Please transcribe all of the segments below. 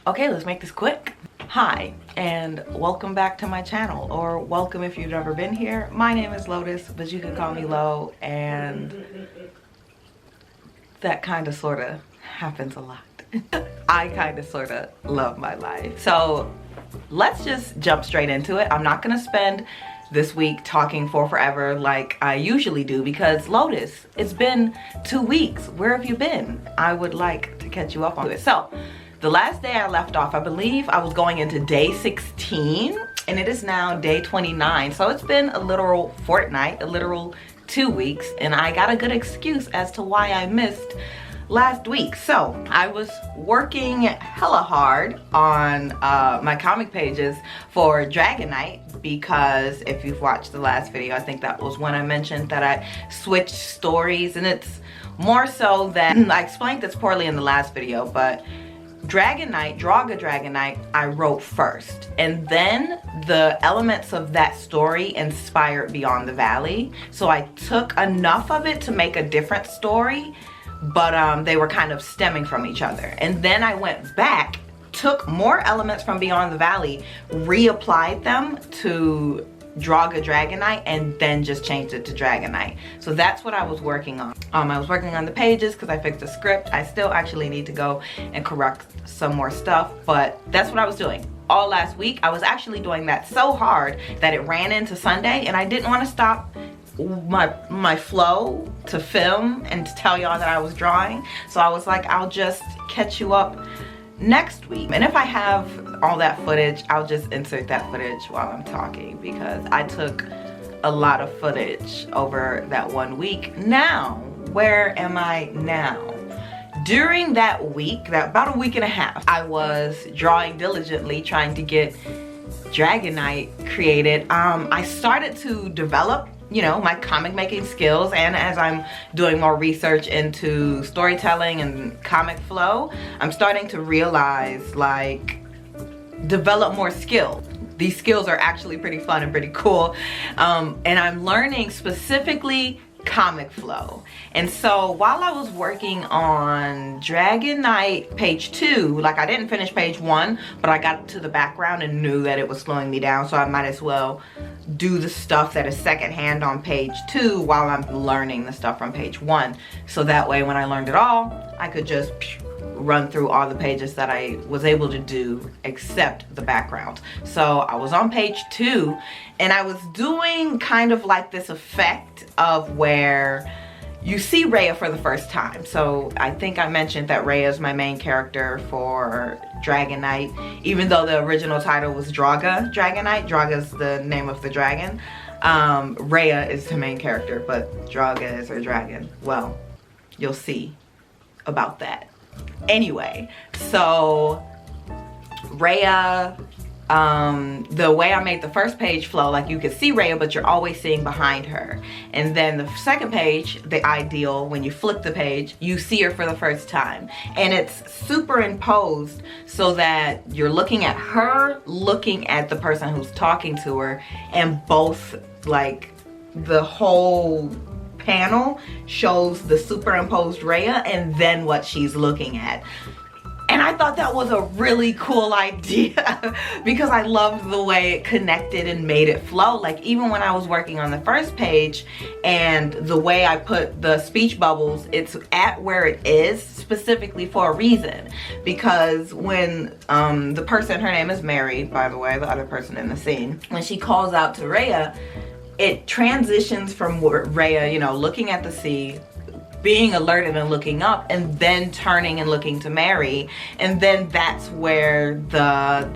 Okay, let's make this quick. Hi, and welcome back to my channel, or welcome if you've never been here. My name is Lotus, but you can call me Lo, and that kind of sort of happens a lot. I kind of sort of love my life. So let's just jump straight into it. I'm not gonna spend this week talking for forever like I usually do, because Lotus, it's been 2 weeks. Where have you been? I would like to catch you up on it. So the last day I left off, I believe I was going into day 16, and it is now day 29. So it's been a literal fortnight, a literal 2 weeks, and I got a good excuse as to why I missed last week. So I was working hella hard on my comic pages for Dragonite, because if you've watched the last video, I think that was when I mentioned that I switched stories, and it's more so that I explained this poorly in the last video, but Dragonite, Dragonite, I wrote first, and then the elements of that story inspired Beyond the Valley. So I took enough of it to make a different story, but they were kind of stemming from each other. And then I went back, took more elements from Beyond the Valley, reapplied them to Dragonite, and then just changed it to Dragonite. So that's what I was working on. I was working on the pages because I fixed the script. I still actually need to go and correct some more stuff, but that's what I was doing all last week. I was actually doing that so hard that it ran into Sunday, and I didn't want to stop my flow to film and to tell y'all that I was drawing. So I was like, I'll just catch you up next week, and if I have all that footage, I'll just insert that footage while I'm talking, because I took a lot of footage over that 1 week. Now, where am I now? During that week, about a week and a half, I was drawing diligently, trying to get Dragonite created. I started to develop, you know, my comic making skills, and as I'm doing more research into storytelling and comic flow, I'm starting to realize, like, develop more skills. These skills are actually pretty fun and pretty cool, and I'm learning specifically comic flow. And so while I was working on Dragonite page 2, like, I didn't finish page 1, but I got to the background and knew that it was slowing me down, so I might as well do the stuff that is secondhand on page 2 while I'm learning the stuff from page 1. So that way when I learned it all, I could just run through all the pages that I was able to do except the background. So I was on page 2, and I was doing kind of like this effect of where you see Rhea for the first time. So I think I mentioned that Rhea is my main character for Dragonite, even though the original title was Dragonite. Draga's the name of the dragon. Rhea is the main character, but Draga is her dragon. Well, you'll see about that. Anyway, so Rhea, the way I made the first page flow, like, you could see Rhea, but you're always seeing behind her. And then the second page, the ideal, when you flip the page, you see her for the first time. And it's superimposed so that you're looking at her, looking at the person who's talking to her, and both, like, the whole panel shows the superimposed Rhea and then what she's looking at. And I thought that was a really cool idea because I loved the way it connected and made it flow. Like, even when I was working on the first page and the way I put the speech bubbles, it's at where it is specifically for a reason. Because when the person, her name is Mary, by the way, the other person in the scene, when she calls out to Rhea, it transitions from Rhea, you know, looking at the sea, being alerted and looking up, and then turning and looking to Mary, and then that's where the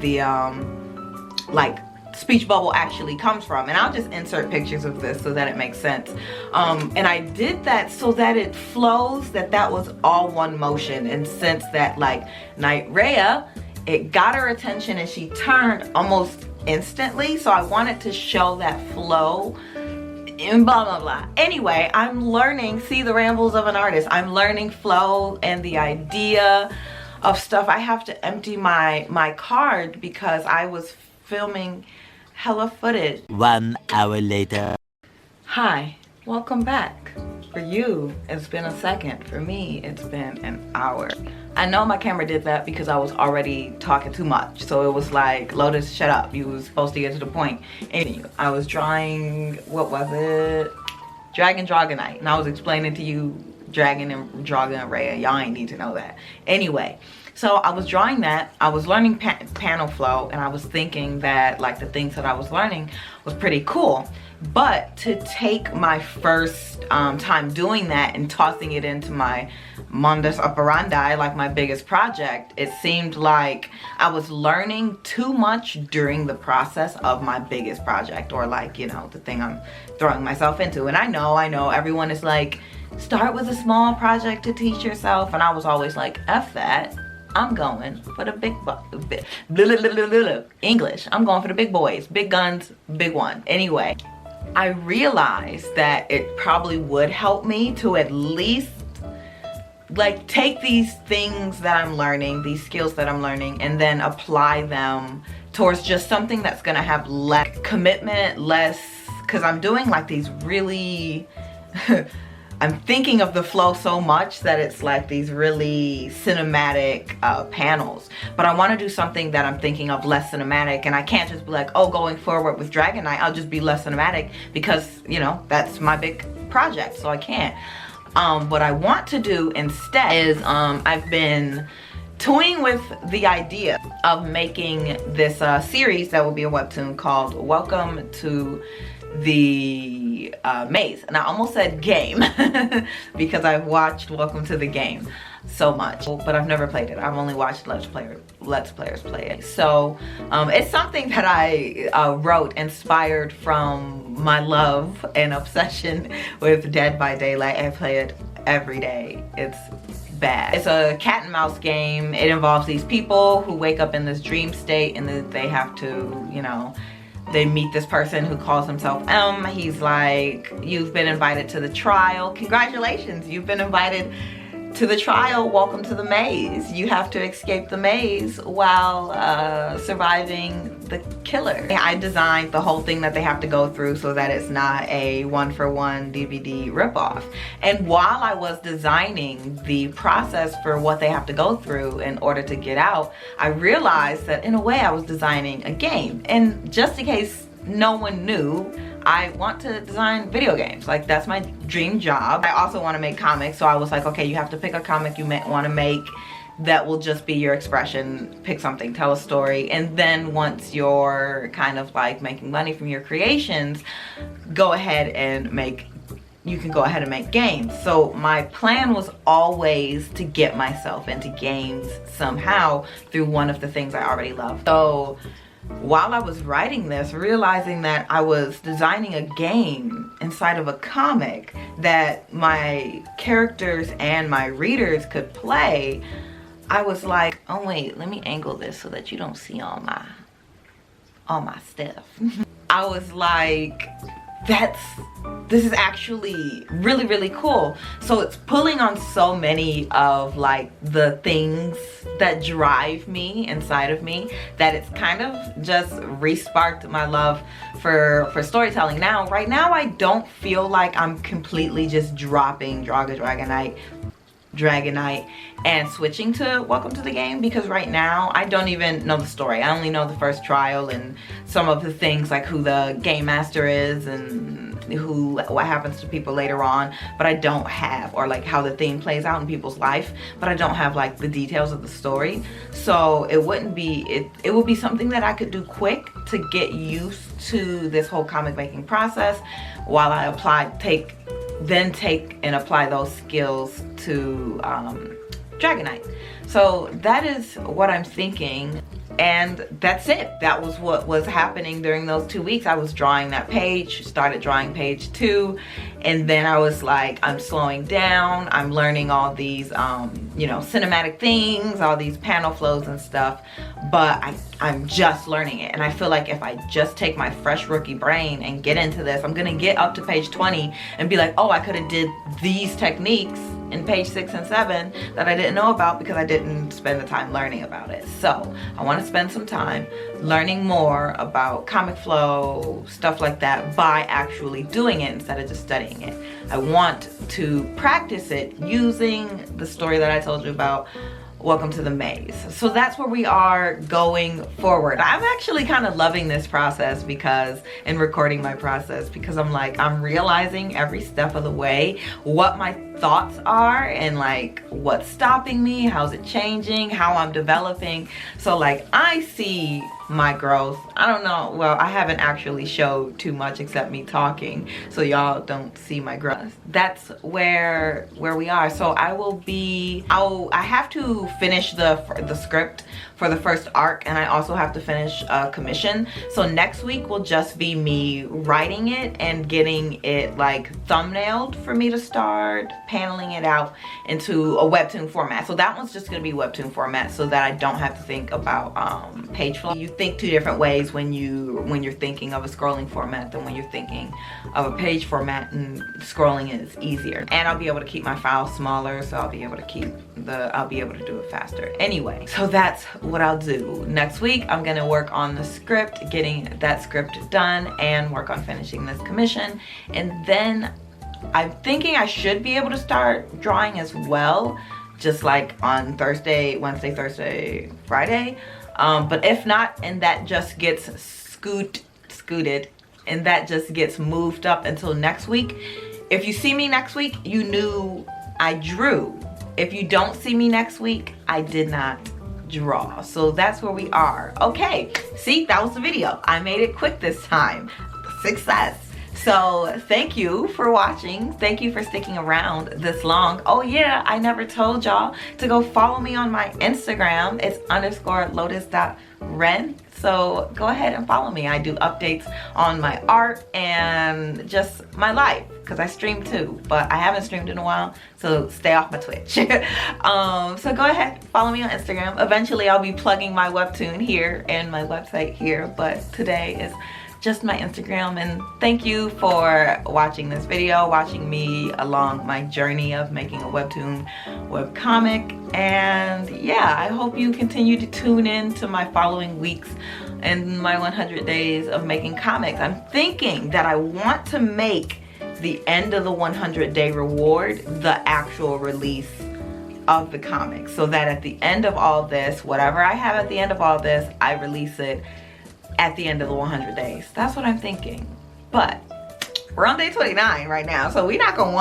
like, speech bubble actually comes from. And I'll just insert pictures of this so that it makes sense. And I did that so that it flows, that was all one motion. And since that, like, Night Rhea, it got her attention and she turned almost instantly, so I wanted to show that flow and blah blah blah. Anyway, I'm learning, see the rambles of an artist, I'm learning flow and the idea of stuff. I have to empty my card because I was filming hella footage. 1 hour later. Hi, Welcome back. For you, it's been a second. For me, it's been an hour. I know my camera did that because I was already talking too much. So it was like, Lotus, shut up. You was supposed to get to the point. Anyway, I was drawing, what was it? Dragonite. And I was explaining to you Dragon and Raya. Y'all ain't need to know that. Anyway, so I was drawing that. I was learning panel flow, and I was thinking that like the things that I was learning was pretty cool. But to take my first time doing that and tossing it into my modus operandi, like my biggest project, it seemed like I was learning too much during the process of my biggest project, or like, you know, the thing I'm throwing myself into. And I know everyone is like, start with a small project to teach yourself. And I was always like, F that. I'm going for the English. I'm going for the big boys, big guns, big one. Anyway, I realized that it probably would help me to at least like take these things that I'm learning, these skills that I'm learning, and then apply them towards just something that's gonna have less commitment, less, because I'm doing like these really I'm thinking of the flow so much that it's like these really cinematic panels. But I want to do something that I'm thinking of less cinematic, and I can't just be like, oh, going forward with Dragonite, I'll just be less cinematic because, you know, that's my big project, so I can't. What I want to do instead is I've been toying with the idea of making this series that will be a webtoon called Welcome to the Maze. And I almost said game because I've watched Welcome to the Game so much, but I've never played it. I've only watched Let's Players play it. So it's something that I wrote inspired from my love and obsession with Dead by Daylight. I play it every day. It's bad. It's a cat and mouse game. It involves these people who wake up in this dream state, and then they have to, you know, they meet this person who calls himself M. He's like, you've been invited to the trial. Congratulations, you've been invited to the trial. Welcome to the maze. You have to escape the maze while surviving the killer. I designed the whole thing that they have to go through so that it's not a one-for-one DVD ripoff. And while I was designing the process for what they have to go through in order to get out, I realized that in a way I was designing a game. And just in case no one knew, I want to design video games. Like, that's my dream job. I also want to make comics, so I was like, okay, you have to pick a comic you want to make that will just be your expression. Pick something, tell a story, and then once you're kind of like making money from your creations, go ahead and make games. So my plan was always to get myself into games somehow through one of the things I already love. So while I was writing this, realizing that I was designing a game inside of a comic that my characters and my readers could play, I was like, oh wait, let me angle this so that you don't see all my stuff. I was like, this is actually really, really cool. So it's pulling on so many of like the things that drive me inside of me that it's kind of just re-sparked my love for storytelling. Now, right now, I don't feel like I'm completely just dropping Dragonite and switching to Welcome to the Game, because right now I don't even know the story. I only know the first trial and some of the things like who the game master is and what happens to people later on, but I don't have, or like how the theme plays out in people's life, but I don't have like the details of the story. So it wouldn't be, it would be something that I could do quick to get used to this whole comic making process while I take and apply those skills to Dragonite. So that is what I'm thinking, and that's it. That was what was happening during those 2 weeks. I was drawing that page, started drawing page 2, and then I was like, I'm slowing down, I'm learning all these you know, cinematic things, all these panel flows and stuff, but I'm just learning it. And I feel like if I just take my fresh rookie brain and get into this, I'm gonna get up to page 20 and be like, oh, I could have did these techniques in page 6 and 7 that I didn't know about because I didn't spend the time learning about it. So I want to spend some time learning more about comic flow, stuff like that, by actually doing it instead of just studying it. I want to practice it using the story that I told you about, Welcome to the Maze. So that's where we are going forward. I'm actually kind of loving this process because, in recording my process, because I'm realizing every step of the way what my thoughts are and like what's stopping me, how's it changing, how I'm developing. So like I see my growth. I don't know, well, I haven't actually showed too much except me talking, so y'all don't see my growth. That's where we are. So I have to finish the script for the first arc, and I also have to finish a commission. So next week will just be me writing it and getting it like thumbnailed for me to start paneling it out into a webtoon format. So that one's just gonna be webtoon format so that I don't have to think about page flow. You think two different ways when you're thinking of a scrolling format than when you're thinking of a page format, and scrolling is easier. And I'll be able to keep my file smaller, so I'll be able to do it faster. Anyway, so that's what I'll do. Next week, I'm gonna work on the script, getting that script done, and work on finishing this commission. And then I'm thinking I should be able to start drawing as well, just like on Wednesday, Thursday, Friday. But if not, and that just gets scooted, and that just gets moved up until next week. If you see me next week, you knew I drew. If you don't see me next week, I did not draw. So that's where we are. Okay, see, that was the video. I made it quick this time. Success. So thank you for watching. Thank you for sticking around this long. Oh yeah, I never told y'all to go follow me on my Instagram. It's _lotus.ren. So go ahead and follow me. I do updates on my art and just my life, because I stream too, but I haven't streamed in a while, so stay off my Twitch. So go ahead, follow me on Instagram. Eventually I'll be plugging my webtoon here and my website here, but today is just my Instagram. And thank you for watching this video, watching me along my journey of making a webtoon webcomic. And yeah, I hope you continue to tune in to my following weeks and my 100 days of making comics. I'm thinking that I want to make the end of the 100-day reward the actual release of the comic, so that at the end of all this, whatever I have at the end of all this, I release it at the end of the 100 days. That's what I'm thinking. But we're on day 29 right now, so we're not gonna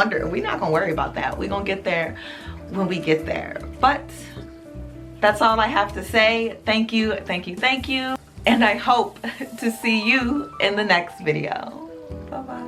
worry about that. We're gonna get there when we get there. But that's all I have to say. Thank you, thank you, thank you. And I hope to see you in the next video. Bye-bye.